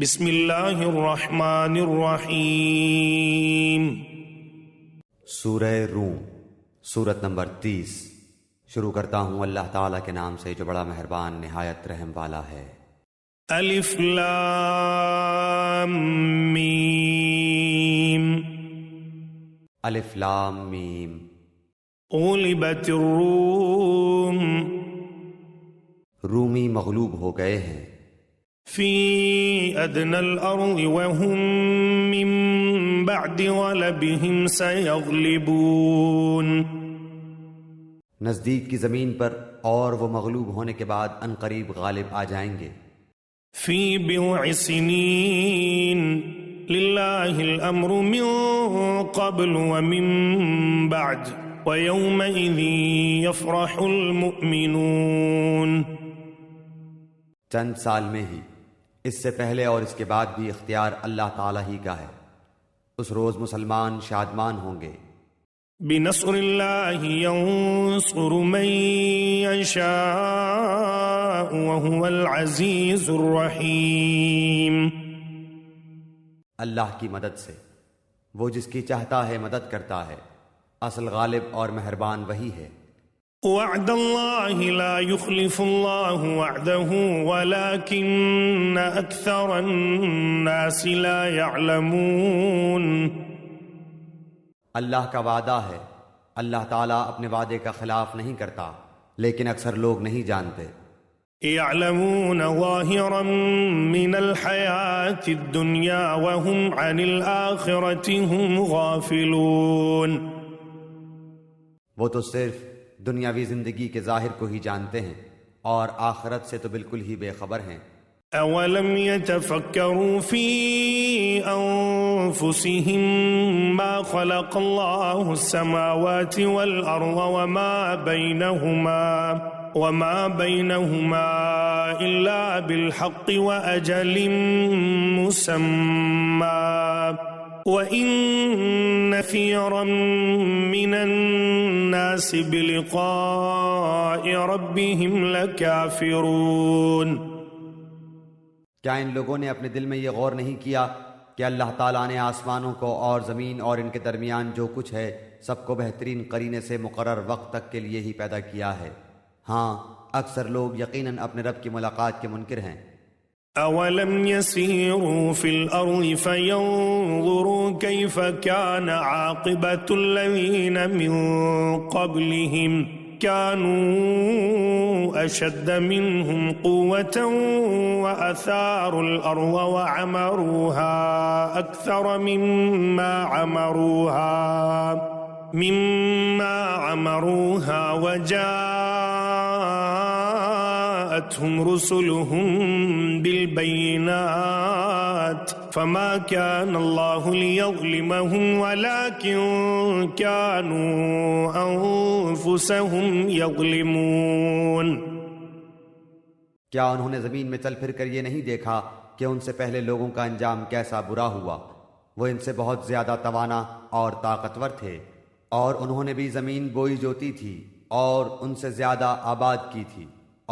بسم اللہ الرحمن الرحیم۔ سورہ روم، سورت نمبر 30۔ شروع کرتا ہوں اللہ تعالیٰ کے نام سے جو بڑا مہربان نہایت رحم والا ہے۔ الف لام میم۔ الف لام میم۔ غلبت الروم، رومی مغلوب ہو گئے ہیں۔ فی ادنى الارض وهم من بعد غلبهم سيغلبون، نزدیک کی زمین پر اور وہ مغلوب ہونے کے بعد عنقریب غالب آ جائیں گے۔ فی بضع سنین للہ الامر من قبل ومن بعد ویومئذ یفرح المؤمنون، چند سال میں ہی، اس سے پہلے اور اس کے بعد بھی اختیار اللہ تعالیٰ ہی کا ہے۔ اس روز مسلمان شادمان ہوں گے۔ بنصر اللہ ینصر من یشاء وهو العزیز الرحیم، اللہ کی مدد سے، وہ جس کی چاہتا ہے مدد کرتا ہے، اصل غالب اور مہربان وہی ہے۔ وعد اللہ لا يخلف اللہ وعده ولكن اکثر الناس لا يعلمون، اللہ کا وعدہ ہے، اللہ تعالیٰ اپنے وعدے کا خلاف نہیں کرتا، لیکن اکثر لوگ نہیں جانتے۔ يعلمون ظاہرا من الحیاة الدنیا وهم عن الآخرة هم غافلون، وہ تو صرف دنیاوی زندگی کے ظاہر کو ہی جانتے ہیں اور آخرت سے تو بالکل ہی بے خبر ہیں۔ اولم يتفکروا فی انفسهم ما خلق اللہ السماوات والارض وما بینہما الا بالحق واجل مسمى وَإِنَّ كَثِيرًا مِّنَ النَّاسِ بِلِقَاءِ رَبِّهِمْ لَكَافِرُونَ، کیا ان لوگوں نے اپنے دل میں یہ غور نہیں کیا کہ اللہ تعالیٰ نے آسمانوں کو اور زمین اور ان کے درمیان جو کچھ ہے سب کو بہترین قرینے سے مقرر وقت تک کے لیے ہی پیدا کیا ہے؟ ہاں، اکثر لوگ یقیناً اپنے رب کی ملاقات کے منکر ہیں۔ اولم يسيروا في الارض فينظروا كيف كان عاقبة الذين من قبلهم كانوا اشد منهم قوة واثاروا الارض وعمروها اكثر مما عمروها وجاءتهم رسلهم بالبينات فما كان الله ليظلمهم ولكن كانوا أنفسهم يظلمون، کیا انہوں نے زمین میں چل پھر کر یہ نہیں دیکھا کہ ان سے پہلے لوگوں کا انجام کیسا برا ہوا؟ وہ ان سے بہت زیادہ توانا اور طاقتور تھے، اور انہوں نے بھی زمین بوئی جوتی تھی اور ان سے زیادہ آباد کی تھی،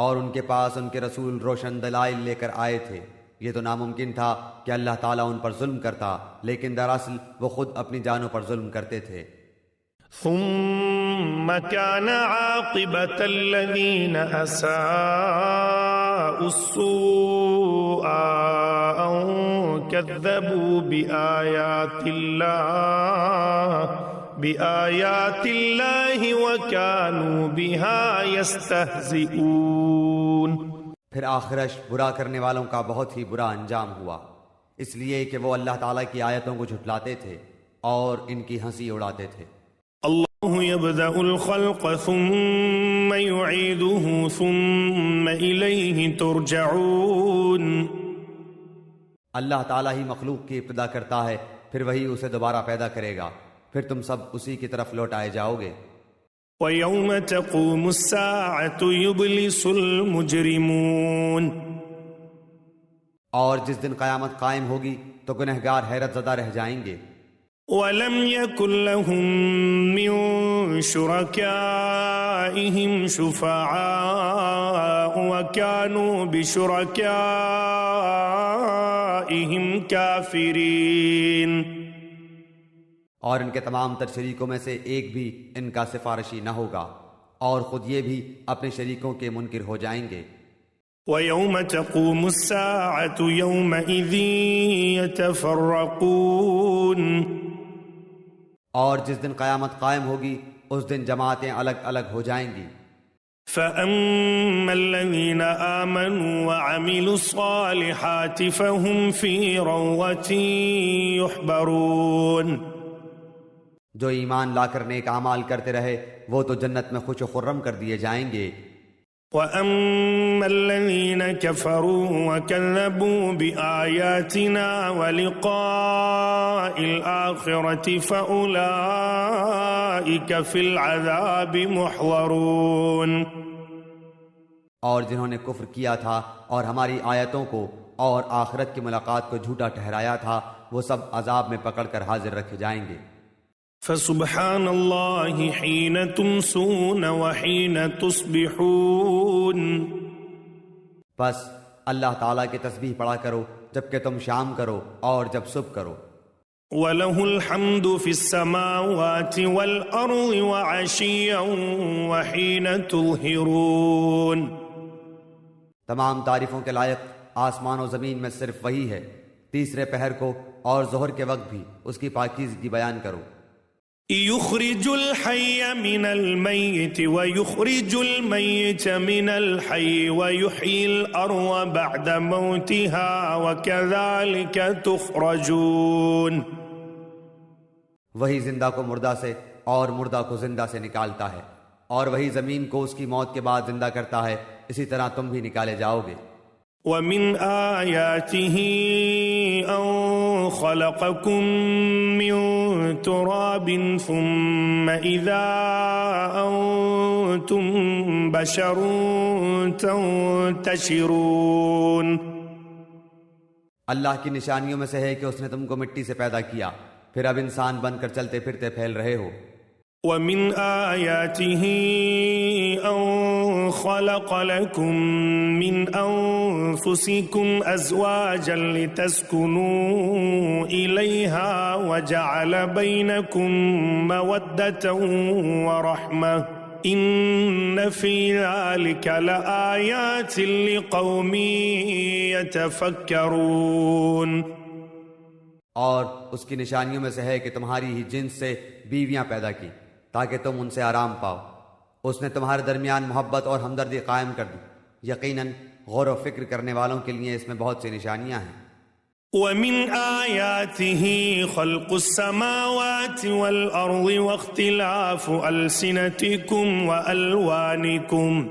اور ان کے پاس ان کے رسول روشن دلائل لے کر آئے تھے۔ یہ تو ناممکن تھا کہ اللہ تعالیٰ ان پر ظلم کرتا، لیکن دراصل وہ خود اپنی جانوں پر ظلم کرتے تھے۔ ثم كان عاقبة الذين أساءوا السوء أن كذبوا بآيات الله وكانوا بها يستهزئون، پھر آخرش برا کرنے والوں کا بہت ہی برا انجام ہوا، اس لیے کہ وہ اللہ تعالیٰ کی آیتوں کو جھٹلاتے تھے اور ان کی ہنسی اڑاتے تھے۔ اللہ يبدأ الخلق ثم يعيده ثم إليه ترجعون، اللہ تعالیٰ ہی مخلوق کی ابتدا کرتا ہے، پھر وہی اسے دوبارہ پیدا کرے گا، پھر تم سب اسی کی طرف لوٹائے جاؤ گے۔ وَيَوْمَ تَقُومُ السَّاعَةُ يُبْلِسُ الْمُجْرِمُونَ، اور جس دن قیامت قائم ہوگی تو گنہگار حیرت زدہ رہ جائیں گے۔ وَلَمْ يَكُنْ لَهُم مِّن شُرَكَائِهِمْ شُفَعَاءُ وَكَانُوا بِشُرَكَائِهِمْ بِلِقَائِهِمْ كَافِرِينَ. اور ان کے تمام تر شریکوں میں سے ایک بھی ان کا سفارشی نہ ہوگا، اور خود یہ بھی اپنے شریکوں کے منکر ہو جائیں گے۔ وَيَوْمَ تَقُومُ السَّاعَةُ يَوْمَئِذٍ يَتَفَرَّقُونَ. اور جس دن قیامت قائم ہوگی اس دن جماعتیں الگ الگ ہو جائیں گی۔ فَأَمَّا الَّذِينَ آمَنُوا وَعَمِلُوا الصَّالِحَاتِ فَهُمْ فِي رَوْضَةٍ يُحْبَرُونَ. جو ایمان لا کر نیک اعمال کرتے رہے وہ تو جنت میں خوش و خرم کر دیے جائیں گے۔ وَأَمَّا الَّذِينَ كَفَرُوا وَكَذَّبُوا بِآيَاتِنَا وَلِقَاءِ الْآخِرَةِ فَأُولَئِكَ فِي الْعَذَابِ مُحْضَرُونَ. اور جنہوں نے کفر کیا تھا اور ہماری آیتوں کو اور آخرت کی ملاقات کو جھوٹا ٹھہرایا تھا وہ سب عذاب میں پکڑ کر حاضر رکھے جائیں گے۔ فسبحان اللہ حین تمسون وحین تصبحون. بس اللہ تعالیٰ کی تسبیح پڑھا کرو جبکہ تم شام کرو اور جب صبح کرو۔ وَلَهُ الْحَمْدُ فِي السَّمَاوَاتِ وَالْأَرْضِ وَعَشِيًّا وَحِينَ تُظْهِرُونَ. تمام تعریفوں کے لائق آسمان و زمین میں صرف وہی ہے، تیسرے پہر کو اور ظہر کے وقت بھی اس کی پاکیزگی بیان کرو۔ يخرج الحي من الميت ويخرج الميت من الحي ويحيي الأرض بعد موتها وكذلك تخرجون. وہی زندہ کو مردہ سے اور مردہ کو زندہ سے نکالتا ہے، اور وہی زمین کو اس کی موت کے بعد زندہ کرتا ہے، اسی طرح تم بھی نکالے جاؤ گے۔ وَمِنْ آيَاتِهِ أَنْ خَلَقَكُم مِّن تُرَابٍ ثُمَّ إِذَا أَنْتُمْ بَشَرٌ تَنْتَشِرُونَ. اللہ کی نشانیوں میں سے ہے کہ اس نے تم کو مٹی سے پیدا کیا، پھر اب انسان بن کر چلتے پھرتے پھیل رہے ہو۔ وَمِنْ آيَاتِهِ أَنْ خَلَقَ لَكُم مِّنْ أَنفُسِكُمْ أَزْوَاجًا لِتَسْكُنُوا إِلَيْهَا وَجَعَلَ بَيْنَكُم مَّوَدَّةً وَرَحْمَةً إِنَّ فِي ذَلِكَ لَآيَاتٍ لِقَوْمٍ يَتَفَكَّرُونَ. اور اس کی نشانیوں میں سے ہے کہ تمہاری ہی جنس سے بیویاں پیدا کی تاکہ تم ان سے آرام پاؤ۔ اس نے تمہارے درمیان محبت اور ہمدردی قائم کر دی، یقیناً غور و فکر کرنے والوں کے لیے اس میں بہت سی نشانیاں ہیں۔ وَمِنْ آيَاتِهِ خَلْقُ السَّمَاوَاتِ وَالْأَرْضِ وَاخْتِلَافُ أَلْسِنَتِكُمْ وَأَلْوَانِكُمْ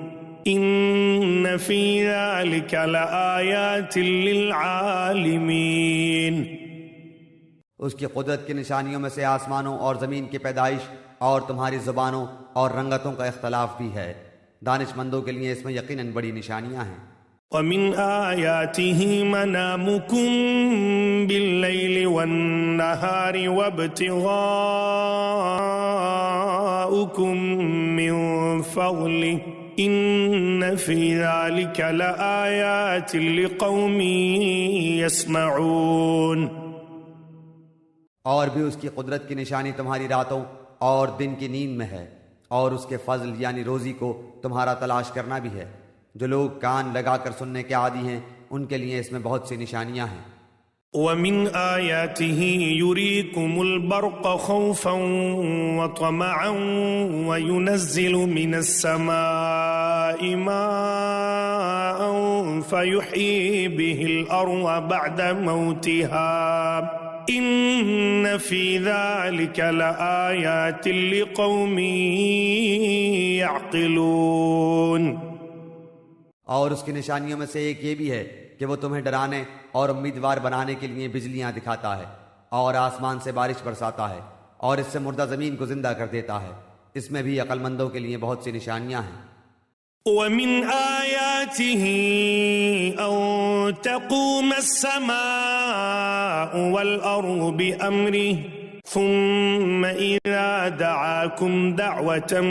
إِنَّ فِي ذَلِكَ لَآيَاتٍ لِلْعَالِمِينَ. اس کی قدرت کی نشانیوں میں سے آسمانوں اور زمین کی پیدائش اور تمہاری زبانوں اور رنگتوں کا اختلاف بھی ہے، دانش مندوں کے لیے اس میں یقیناً بڑی نشانیاں ہیں۔ وَمِنْ آيَاتِهِ مَنَامُكُمْ بِاللَّيْلِ وَالنَّهَارِ وَابْتِغَاؤُكُمْ مِنْ فَضْلِهِ إِنَّ فِي ذَلِكَ لَآيَاتٍ لِقَوْمٍ يَسْمَعُونَ. اور بھی اس کی قدرت کی نشانی تمہاری راتوں اور دن کی نیند میں ہے، اور اس کے فضل یعنی روزی کو تمہارا تلاش کرنا بھی ہے۔ جو لوگ کان لگا کر سننے کے عادی ہیں ان کے لیے اس میں بہت سی نشانیاں ہیں۔ وَمِنْ آيَاتِهِ يُرِيكُمُ الْبَرْقَ خَوْفًا وَطَمَعًا وَيُنَزِّلُ مِنَ السَّمَاءِ مَاءً فَيُحْيِي بِهِ الْأَرْضَ بَعْدَ مَوْتِهَا إِنَّ فِي ذَلِكَ لَآيَاتٍ لِقَوْمٍ يَعْقِلُونَ. اور اس کی نشانیوں میں سے ایک یہ بھی ہے کہ وہ تمہیں ڈرانے اور امیدوار بنانے کے لیے بجلیاں دکھاتا ہے اور آسمان سے بارش برساتا ہے اور اس سے مردہ زمین کو زندہ کر دیتا ہے، اس میں بھی عقل مندوں کے لیے بہت سی نشانیاں ہیں۔ وَمِنْ آيَاتِهِ أَن تَقُومَ السَّمَاءُ وَالْأَرْضُ بِأَمْرِهِ ثُمَّ إِذَا دَعَاكُمْ دَعْوَةً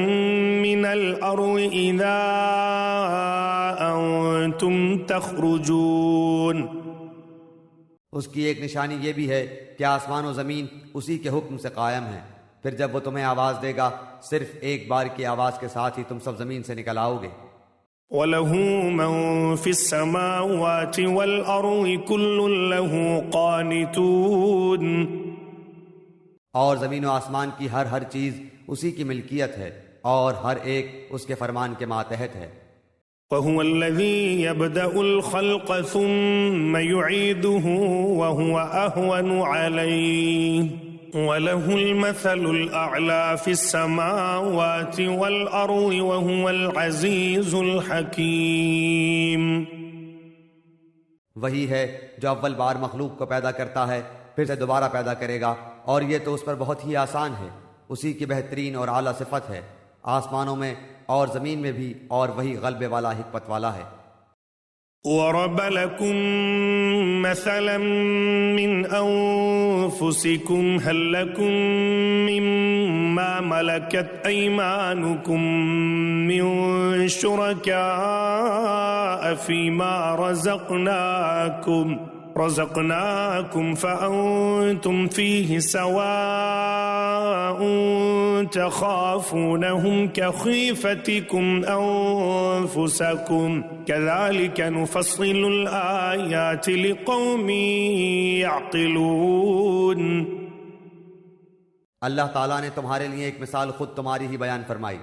مِّنَ الْأَرْضِ إِذَا أَنْتُمْ تَخْرُجُونَ. اس کی ایک نشانی یہ بھی ہے کہ آسمان و زمین اسی کے حکم سے قائم ہیں. پھر جب وہ تمہیں آواز دے گا صرف ایک بار کی آواز کے ساتھ ہی تم سب زمین سے نکل آؤ گے. وَلَهُ مَن فِي السَّمَاوَاتِ وَالْأَرْضِ كُلٌّ لَهُ قَانِتُونَ. اور زمین و آسمان کی ہر چیز اسی کی ملکیت ہے اور ہر ایک اس کے فرمان کے ماتحت ہے. وَهُوَ الَّذِي يَبْدَأُ الْخَلْقَ ثُمَّ يُعِيدُهُ وَهُوَ أَهْوَنُ عَلَيْهِ وَلَهُ الْمَثَلُ الْأَعْلَى فِي السَّمَاوَاتِ وَالْأَرْضِ وَهُوَ الْعَزِيزُ الْحَكِيمُ. وہی ہے جو اول بار مخلوق کو پیدا کرتا ہے پھر سے دوبارہ پیدا کرے گا، اور یہ تو اس پر بہت ہی آسان ہے. اسی کی بہترین اور اعلیٰ صفت ہے آسمانوں میں اور زمین میں بھی، اور وہی غلبے والا حکمت والا ہے. وَرَبَ لَكُم مَّثَلًا مِّنْ أَنفُسِكُمْ هَل لَّكُم مِّمَّا مَلَكَتْ أَيْمَانُكُم مِّن شُرَكَاءَ فِيمَا رَزَقْنَاكُمْ فَأَنتُمْ فِيهِ سَوَاءٌ تَخَافُونَهُمْ كَخِيفَتِكُمْ أَنفُسَكُمْ كَذَلِكَ نُفَصِّلُ الْآيَاتِ لِقَوْمٍ يَعْقِلُونَ. اللہ تعالیٰ نے تمہارے لیے ایک مثال خود تمہاری ہی بیان فرمائی.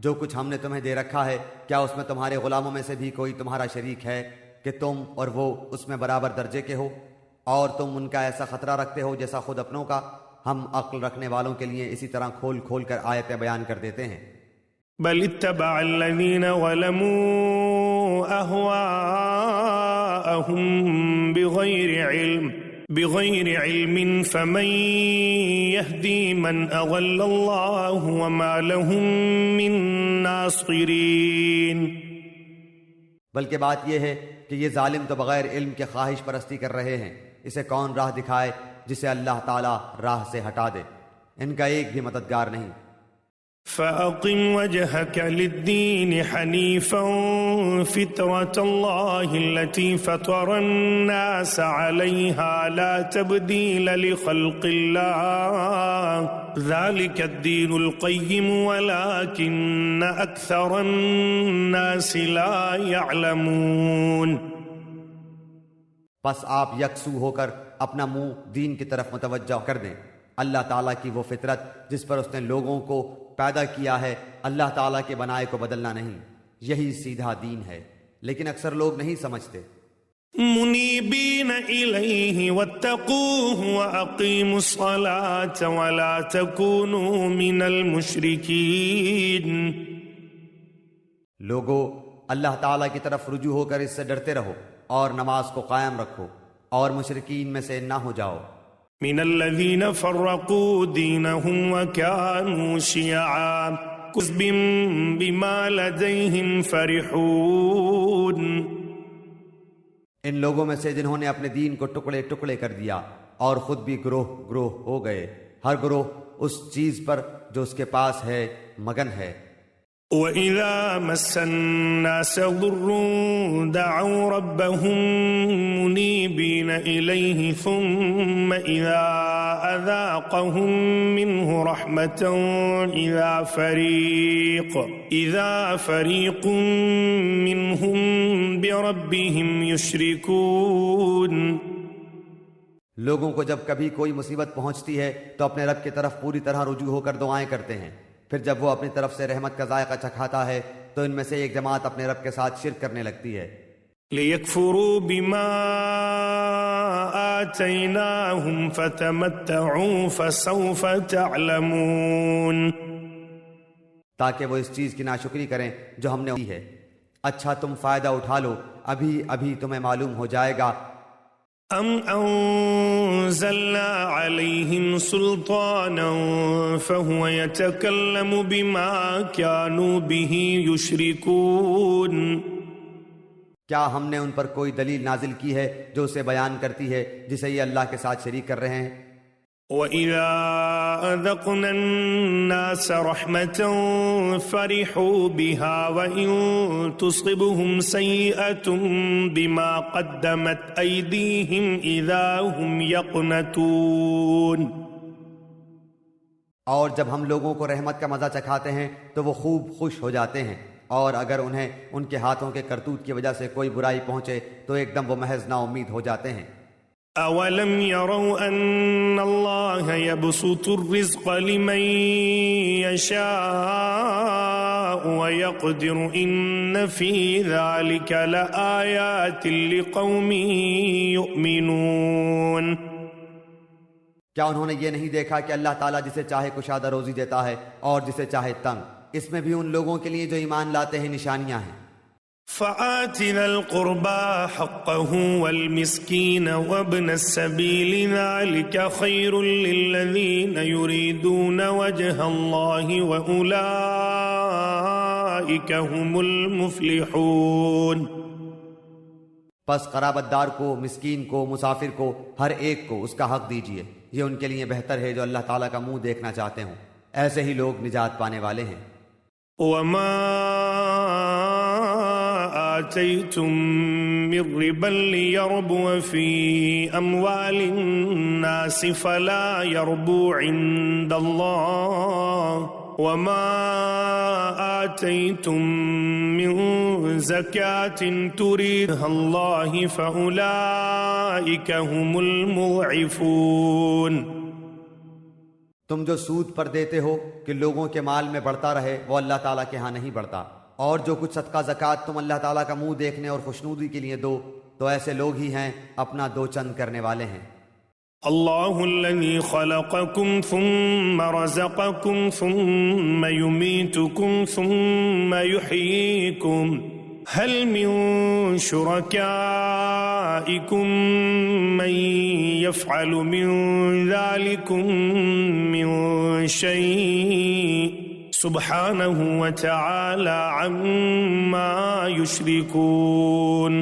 جو کچھ ہم نے تمہیں دے رکھا ہے کیا اس میں تمہارے غلاموں میں سے بھی کوئی تمہارا شریک ہے کہ تم اور وہ اس میں برابر درجے کے ہو، اور تم ان کا ایسا خطرہ رکھتے ہو جیسا خود اپنوں کا؟ ہم عقل رکھنے والوں کے لیے اسی طرح کھول کھول کر آیتیں بیان کر دیتے ہیں. بل اتبع الذين ظلموا أهواءهم بغير علم فمن يهدي من أضل الله وما لهم من ناصرين. بلکہ بات یہ ہے کہ یہ ظالم تو بغیر علم کے خواہش پرستی کر رہے ہیں. اسے کون راہ دکھائے جسے اللہ تعالیٰ راہ سے ہٹا دے؟ ان کا ایک بھی مددگار نہیں. فَأَقِمْ وَجْهَكَ لِلدِّينِ حَنِيفًا فِطْرَةَ اللَّهِ الَّتِي فَطَرَ النَّاسَ عَلَيْهَا لَا تَبْدِيلَ لِخَلْقِ اللَّهِ ذَلِكَ الدِّينُ الْقَيِّمُ وَلَكِنَّ أَكْثَرَ النَّاسِ لَا يَعْلَمُونَ. پس آپ یکسو ہو کر اپنا منہ دین کی طرف متوجہ کر دیں. اللہ تعالیٰ کی وہ فطرت جس پر اس نے لوگوں کو پیدا کیا ہے، اللہ تعالیٰ کے بنائے کو بدلنا نہیں، یہی سیدھا دین ہے، لیکن اکثر لوگ نہیں سمجھتے. منیبین الیہ واتقوہ واقیموا الصلاة ولا تکونوا من المشرکین. لوگو اللہ تعالیٰ کی طرف رجوع ہو کر اس سے ڈرتے رہو اور نماز کو قائم رکھو اور مشرکین میں سے نہ ہو جاؤ. من الذین فرقوا دینہم وکانوا شیعا کذب بما لدیہم فرحون. ان لوگوں میں سے جنہوں نے اپنے دین کو ٹکڑے ٹکڑے کر دیا اور خود بھی گروہ گروہ ہو گئے، ہر گروہ اس چیز پر جو اس کے پاس ہے مگن ہے. وَإِذَا مَسَّ النَّاسَ ضُرٌّ دَعَوْا رَبَّهُم مُنِيبِينَ إِلَيْهِ ثُمَّ إِذَا أَذَاقَهُم مِّنْهُ رَحْمَةً إِذَا فَرِيقٌ مِّنْهُم بِرَبِّهِمْ يُشْرِكُونَ. لوگوں کو جب کبھی کوئی مصیبت پہنچتی ہے تو اپنے رب کی طرف پوری طرح رجوع ہو کر دعائیں کرتے ہیں. پھر جب وہ اپنی طرف سے رحمت کا ذائقہ چکھاتا ہے تو ان میں سے ایک جماعت اپنے رب کے ساتھ شرک کرنے لگتی ہے. لِيَكْفُرُوا بِمَا آتَيْنَاهُمْ فَتَمَتَّعُوا فَسَوْفَ تَعْلَمُونَ. تاکہ وہ اس چیز کی ناشکری کریں جو ہم نے دی ہے. اچھا تم فائدہ اٹھا لو، ابھی ابھی تمہیں معلوم ہو جائے گا. ام انزلنا علیہم سلطانا فہو یتکلم بما كانوا به یشرکون. کیا ہم نے ان پر کوئی دلیل نازل کی ہے جو اسے بیان کرتی ہے جسے یہ اللہ کے ساتھ شریک کر رہے ہیں؟ وَإِذَا أَذَقْنَا النَّاسَ رَحْمَةً فَرِحُوا بِهَا وَإِن تُصِبْهُمْ سَيِّئَةٌ بِمَا قَدَّمَتْ أَيْدِيهِمْ إِذَا هُمْ يَقْنَطُونَ۔ اور جب ہم لوگوں کو رحمت کا مزہ چکھاتے ہیں تو وہ خوب خوش ہو جاتے ہیں، اور اگر انہیں ان کے ہاتھوں کے کرتوت کی وجہ سے کوئی برائی پہنچے تو ایک دم وہ محض نا امید ہو جاتے ہیں۔ أَوَلَمْ يَرَوْا أَنَّ اللَّهَ يَبْسُطُ الرِّزْقَ لِمَن يَشَاءُ وَيَقْدِرُ إِنَّ فِي ذَلِكَ لَآيَاتٍ لِقَوْمٍ يُؤْمِنُونَ۔ کیا انہوں نے یہ نہیں دیکھا کہ اللہ تعالیٰ جسے چاہے کشادہ روزی دیتا ہے اور جسے چاہے تنگ؟ اس میں بھی ان لوگوں کے لیے جو ایمان لاتے ہیں نشانیاں ہیں۔ فآت ذا القربى حقه والمسكين وابن السبيل ذلك خير للذين يريدون وجه الله وأولئك هم المفلحون۔ پس قرابت دار کو، مسکین کو، مسافر کو، ہر ایک کو اس کا حق دیجیے، یہ ان کے لیے بہتر ہے جو اللہ تعالیٰ کا منہ دیکھنا چاہتے ہوں، ایسے ہی لوگ نجات پانے والے ہیں۔ وما آتيتم من ربا ليربو في أموال الناس فلا يربو عند الله وما آتيتم من زكاة تريدها الله فأولئك هم المضعفون۔ تم جو سود پر دیتے ہو کہ لوگوں کے مال میں بڑھتا رہے وہ اللہ تعالیٰ کے ہاں نہیں بڑھتا، اور جو کچھ صدقہ زکوٰۃ تم اللہ تعالیٰ کا منہ دیکھنے اور خوشنودی کے لیے دو تو ایسے لوگ ہی ہیں اپنا دو چند کرنے والے ہیں۔ اللہ الذي خلقكم ثم رزقكم ثم يميتكم ثم يحييكم هل من شركائكم من يفعل من ذلكم من شيء سبحانه وتعالى عما يشركون۔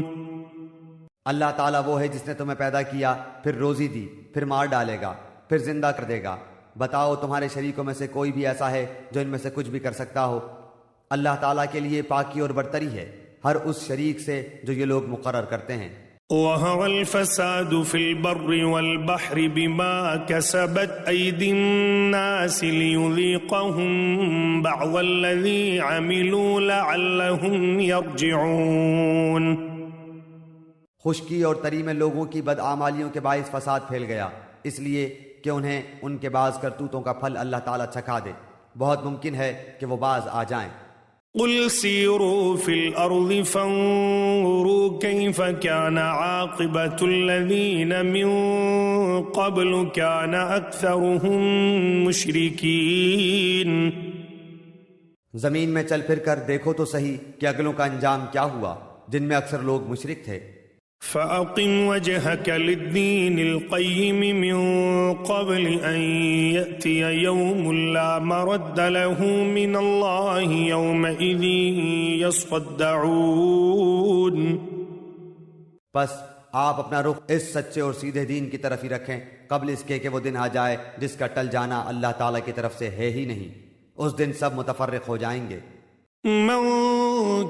اللہ تعالیٰ وہ ہے جس نے تمہیں پیدا کیا، پھر روزی دی، پھر مار ڈالے گا، پھر زندہ کر دے گا۔ بتاؤ تمہارے شریکوں میں سے کوئی بھی ایسا ہے جو ان میں سے کچھ بھی کر سکتا ہو؟ اللہ تعالیٰ کے لیے پاکی اور برتری ہے ہر اس شریک سے جو یہ لوگ مقرر کرتے ہیں۔ وَهَوَ الْفَسَادُ فِي الْبَرِّ وَالْبَحْرِ بِمَا كَسَبَتْ أَيْدِي النَّاسِ لِيُذِيقَهُمْ بَعْضَ الَّذِي عَمِلُوا لَعَلَّهُمْ يَرْجِعُونَ۔ خشکی اور تری میں لوگوں کی بدعمالیوں کے باعث فساد پھیل گیا، اس لیے کہ انہیں ان کے بعض کرتوتوں کا پھل اللہ تعالیٰ چکھا دے، بہت ممکن ہے کہ وہ باز آ جائیں۔ قل سیروا فی الارض فانظروا کیف کان عاقبۃ الذین من قبل کان اکثرهم مشرکین۔ زمین میں چل پھر کر دیکھو تو صحیح کہ اگلوں کا انجام کیا ہوا، جن میں اکثر لوگ مشرک تھے۔ فأقم وجهك للدين القيم من قبل أن يأتي يوم لا مرد له من الله يومئذ يصدعون۔ بس آپ اپنا رخ اس سچے اور سیدھے دین کی طرف ہی رکھیں قبل اس کے کہ وہ دن آ جائے جس کا ٹل جانا اللہ تعالیٰ کی طرف سے ہے ہی نہیں، اس دن سب متفرق ہو جائیں گے۔ من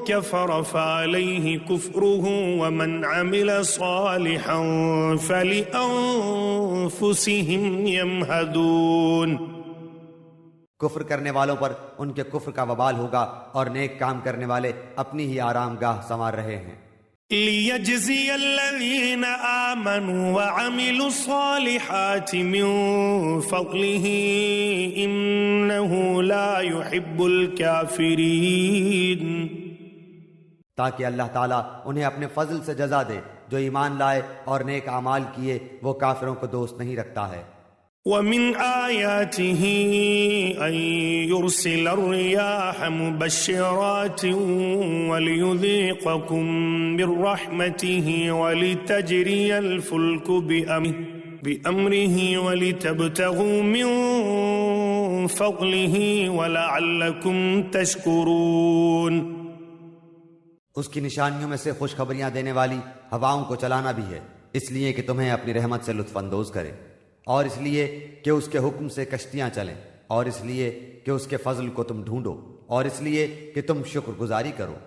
كفر فعليه كفره ومن عمل صالحا فلأنفسهم يمهدون۔ کفر کرنے والوں پر ان کے کفر کا وبال ہوگا اور نیک کام کرنے والے اپنی ہی آرام گاہ سنوار رہے ہیں۔ لِيَجْزِيَ الَّذِينَ آمَنُوا وَعَمِلُوا الصَّالِحَاتِ مِن فَضْلِهِ إِنَّهُ لَا يُحِبُّ الْكَافِرِينَ۔ تاکہ اللہ تعالیٰ انہیں اپنے فضل سے جزا دے، جو ایمان لائے اور نیک اعمال کیے وہ کافروں کو دوست نہیں رکھتا ہے۔ وَمِنْ آيَاتِهِ أَن يُرْسِلَ الرِّيَاحَ مُبَشِّرَاتٍ وَلِيُذِيقَكُم مِّن رَّحْمَتِهِ وَلِتَجْرِيَ الْفُلْكُ بِأَمْرِهِ وَلِتَبْتَغُوا مِن فَضْلِهِ وَلَعَلَّكُمْ تَشْكُرُونَ۔ اس کی نشانیوں میں سے خوشخبریاں دینے والی ہواؤں کو چلانا بھی ہے، اس لیے کہ تمہیں اپنی رحمت سے لطف اندوز کرے۔ اور اس لیے کہ اس کے حکم سے کشتیاں چلیں، اور اس لیے کہ اس کے فضل کو تم ڈھونڈو، اور اس لیے کہ تم شکر گزاری کرو۔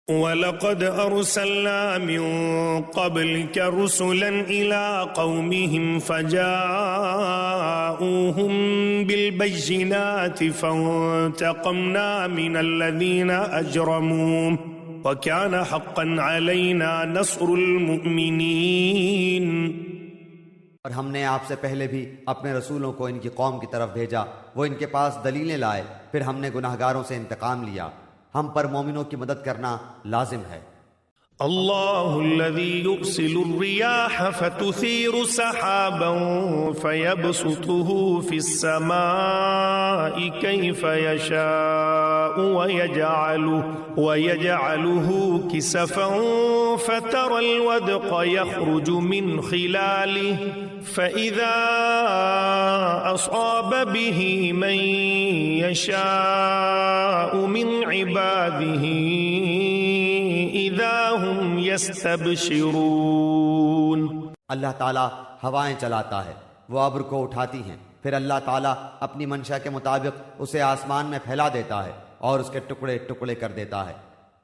وَلَقَدْ أَرْسَلْنَا مِن قَبْلِكَ رُسُلًا إِلَىٰ قَوْمِهِمْ فَجَاءُوهُم بِالْبَيِّنَاتِ فَانتَقَمْنَا مِنَ الَّذِينَ أَجْرَمُوا وَكَانَ حَقًّا عَلَيْنَا نَصْرُ الْمُؤْمِنِينَ۔ اور ہم نے آپ سے پہلے بھی اپنے رسولوں کو ان کی قوم کی طرف بھیجا، وہ ان کے پاس دلیلیں لائے، پھر ہم نے گناہگاروں سے انتقام لیا، ہم پر مومنوں کی مدد کرنا لازم ہے۔ اللہ الذي يرسل الرياح فتثير سحابا فيبسطه في السماء كيف يشاء ويجعله كسفا فترى الودق يخرج من خلاله فإذا أصاب به من يشاء من عباده إذا هم يستبشرون۔ اللہ تعالیٰ ہوائیں چلاتا ہے، وہ ابر کو اٹھاتی ہیں، پھر اللہ تعالیٰ اپنی منشا کے مطابق اسے آسمان میں پھیلا دیتا ہے اور اس کے ٹکڑے ٹکڑے کر دیتا ہے،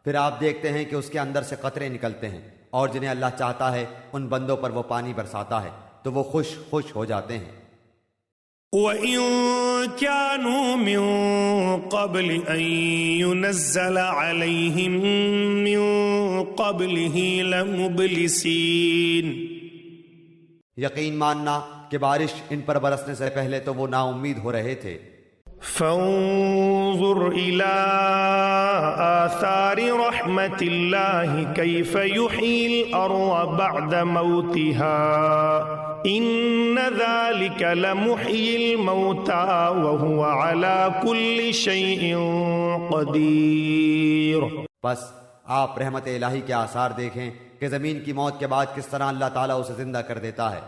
پھر آپ دیکھتے ہیں کہ اس کے اندر سے قطرے نکلتے ہیں، اور جنہیں اللہ چاہتا ہے ان بندوں پر وہ پانی برساتا ہے تو وہ خوش خوش ہو جاتے ہیں۔ وَإِن كَانُوا مِن قَبْلِ أَن يُنَزَّلَ عَلَيْهِم مِّن قَبْلِهِ لَمُبْلِسِينَ۔ یقین ماننا کہ بارش ان پر برسنے سے پہلے تو وہ نا امید ہو رہے تھے۔ فانظر إلى آثار رحمة الله كيف يحيي الأرض بعد موتها إن ذلك لمحيي الموتى وهو على كل شيء قدير۔ بس آپ رحمت الہی کے آثار دیکھیں کہ زمین کی موت کے بعد کس طرح اللہ تعالیٰ اسے زندہ کر دیتا ہے،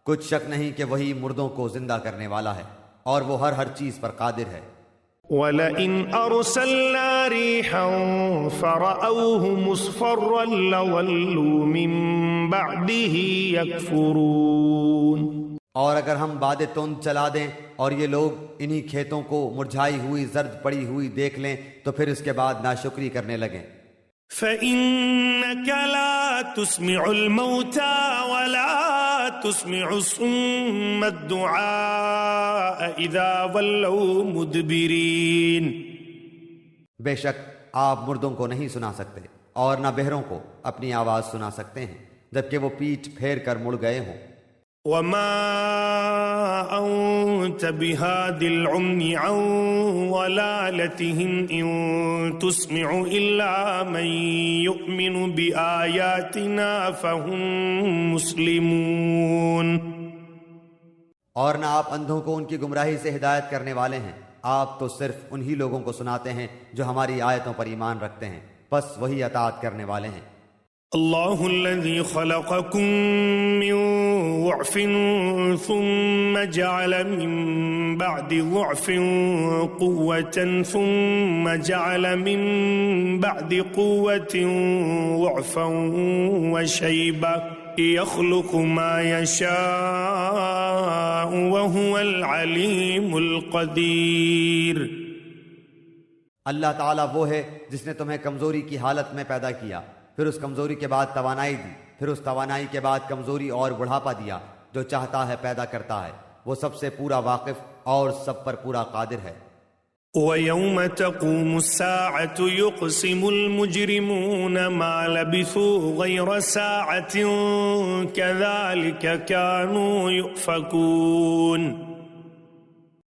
کچھ شک نہیں کہ وہی مردوں کو زندہ کرنے والا ہے، اور وہ ہر چیز پر قادر ہے۔ وَلَئِنْ أَرْسَلْنَا رِيحًا فَرَأَوْهُ مُصْفَرًّا لَوَلُّوا مِن بَعْدِهِ يَكْفُرُونَ۔ اور اگر ہم باد تند چلا دیں اور یہ لوگ انہی کھیتوں کو مرجھائی ہوئی زرد پڑی ہوئی دیکھ لیں تو پھر اس کے بعد ناشکری کرنے لگیں۔ فَإِنَّكَ لَا تُسْمِعُ الْمَوْتَى وَلَا تُسْمِعُ الصُّمَّ الدُّعَاءَ إِذَا وَلَّوْا مُدْبِرِينَ۔ بے شک آپ مردوں کو نہیں سنا سکتے اور نہ بہروں کو اپنی آواز سنا سکتے ہیں جبکہ وہ پیٹھ پھیر کر مڑ گئے ہوں۔ وَمَا أَنْتَ بِهَادِ الْعُمْيِ عَنْ ضَلَالَتِهِمْ إِنْ تُسْمِعُ إِلَّا مَنْ يُؤْمِنُ بِآيَاتِنَا فَهُمْ مُسْلِمُونَ۔ اور نہ آپ اندھوں کو ان کی گمراہی سے ہدایت کرنے والے ہیں، آپ تو صرف انہی لوگوں کو سناتے ہیں جو ہماری آیتوں پر ایمان رکھتے ہیں، بس وہی اطاعت کرنے والے ہیں۔ اللہ الذي خلقكم من ضعف ثم جعل من بعد ضعف قوة ثم جعل من بعد قوة ضعفا وشيبة يخلق ما يشاء وهو العليم القدير۔ اللہ تعالیٰ وہ ہے جس نے تمہیں کمزوری کی حالت میں پیدا کیا، پھر اس کمزوری کے بعد توانائی دی، پھر اس توانائی کے بعد کمزوری اور بڑھاپا دیا، جو چاہتا ہے پیدا کرتا ہے، وہ سب سے پورا واقف اور سب پر پورا قادر ہے۔ وَيَوْمَ تَقُومُ السَّاعَةُ يُقْسِمُ الْمُجْرِمُونَ مَا لَبِثُوا غَيْرَ سَاعَةٍ كَذَلِكَ كَانُوا يُؤْفَكُونَ۔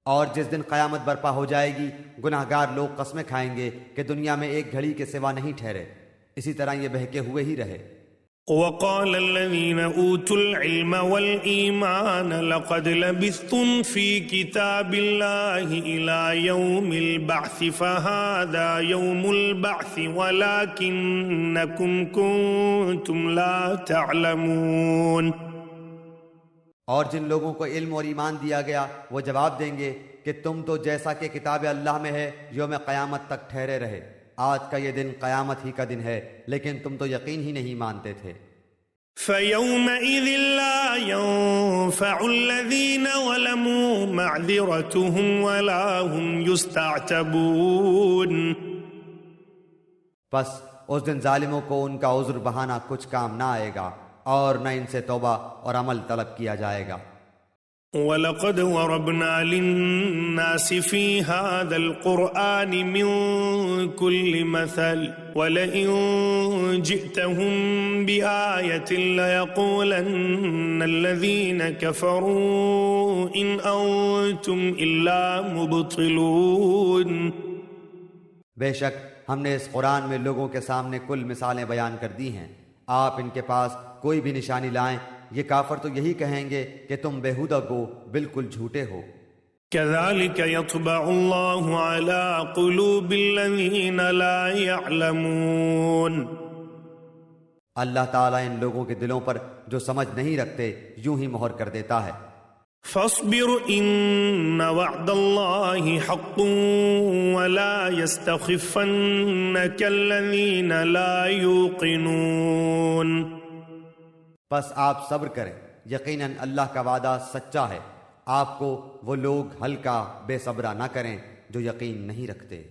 اور جس دن قیامت برپا ہو جائے گی، گناہگار لوگ قسمیں کھائیں گے کہ دنیا میں ایک گھڑی کے سوا نہیں ٹھہرے، اسی طرح یہ بہکے ہوئے ہی رہے۔ وَقَالَ الَّذِينَ أُوتُوا الْعِلْمَ وَالْإِيمَانَ لَقَدْ لَبِثْتُمْ فِي كِتَابِ اللَّهِ إِلَى يَوْمِ الْبَعْثِ فَهَذَا يَوْمُ الْبَعْثِ وَلَكِنَّكُمْ كُنْتُمْ لَا تَعْلَمُونَ۔ اور جن لوگوں کو علم اور ایمان دیا گیا وہ جواب دیں گے کہ تم تو جیسا کہ کتاب اللہ میں ہے یوم قیامت تک ٹھہرے رہے، آج کا یہ دن قیامت ہی کا دن ہے، لیکن تم تو یقین ہی نہیں مانتے تھے۔ فيومئذ لا ينفع الذين ظلموا معذرتهم ولا هم يستعتبون. پس اس دن ظالموں کو ان کا عذر بہانا کچھ کام نہ آئے گا اور نہ ان سے توبہ اور عمل طلب کیا جائے گا. وَلَقَدْ وَرَبْنَا لِلنَّاسِ فِي هَذَا الْقُرْآنِ مِنْ كُلِّ مَثَلٍ وَلَئِنْ جِئْتَهُمْ بِآيَةٍ لَيَقُولَنَّ الَّذِينَ كَفَرُوا إِنْ أَنْتُمْ إِلَّا مُبْطِلُونَ. بے شک ہم نے اس قرآن میں لوگوں کے سامنے کل مثالیں بیان کر دی ہیں. آپ ان کے پاس کوئی بھی نشانی لائیں، یہ کافر تو یہی کہیں گے کہ تم بیہودہ گو، بالکل جھوٹے ہو. كذلك يطبع الله على قلوب الذين لا يعلمون. اللہ تعالیٰ ان لوگوں کے دلوں پر جو سمجھ نہیں رکھتے یوں ہی مہر کر دیتا ہے. فاصبر ان وعد الله حق ولا يستخفنك الذين لا يوقنون. پس آپ صبر کریں، یقیناً اللہ کا وعدہ سچا ہے. آپ کو وہ لوگ ہلکا بے صبرا نہ کریں جو یقین نہیں رکھتے.